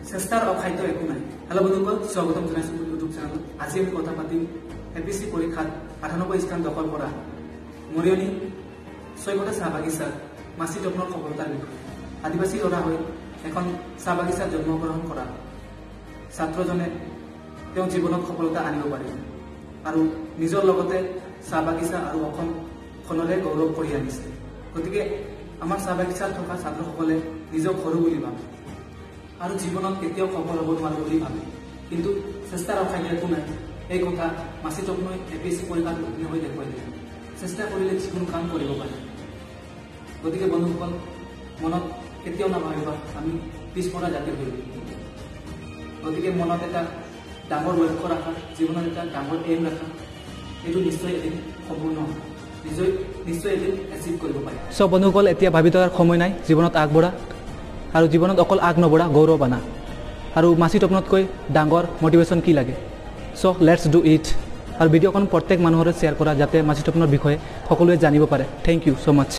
চেষ্টাৰ অখাদ্য একো নাই। হেল্ল' বন্ধুসকল, স্বাগতম জনাইছোঁ ইউটিউব চেনেলত। আজি আমি কথা পাতিম এপিএছচি পৰীক্ষাত 98 স্থান দখল কৰা মৰিয়নি ছয়কটা চাহ বাগিচাৰ মাছি তপনৰ সফলতাৰ বিষয়ে। আদিবাসী ল'ৰা হৈ এখন চাহ বাগিচাত জন্মগ্ৰহণ কৰা ছাত্ৰজনে তেওঁ জীৱনত সফলতা আনিব পাৰে আৰু নিজৰ লগতে চাহ বাগিচা আৰু অসমখনলৈ গৌৰৱ কৰি আনিছে। গতিকে আমাৰ চাহ বাগিচাত থকা ছাত্ৰসকলে নিজক সৰু বুলি ভাবে আৰু জীৱনত কেতিয়াও সফল হ'ব নোৱাৰে বুলি ভাবে, কিন্তু চেষ্টাৰ অখাদ্য একো নাই। এই কথা মাছি তপনই এপিএছচি পৰীক্ষাত উত্তীৰ্ণ হৈ দেখুৱাই দিলে। চেষ্টা কৰিলে যিকোনো কাম কৰিব পাৰে। গতিকে বন্ধুসকল, মনত কেতিয়াও নাভাবিবা আমি পিছপৰা জাতি হৈ। গতিকে মনত এটা ডাঙৰ লক্ষ্য ৰাখা, জীৱনত এটা ডাঙৰ এম ৰাখা, এইটো নিশ্চয় এদিন সম্পূৰ্ণ হ'ব, নিশ্চয় এদিন এচিভ কৰিব পাৰে। চ' বন্ধুসকল, এতিয়া ভাবি থকাৰ সময় নাই, জীৱনত আগবঢ়া আৰু জীৱনত অকল আগ নবঢ়া, গৌৰৱ আনা। আৰু মাছি তপনতকৈ ডাঙৰ মটিভেশ্যন কি লাগে? চ' লেটছ ডু ইট। আৰু ভিডিঅ'খন প্ৰত্যেক মানুহৰে শ্বেয়াৰ কৰা, যাতে মাছি তপনৰ বিষয়ে সকলোৱে জানিব পাৰে। Thank you so' much.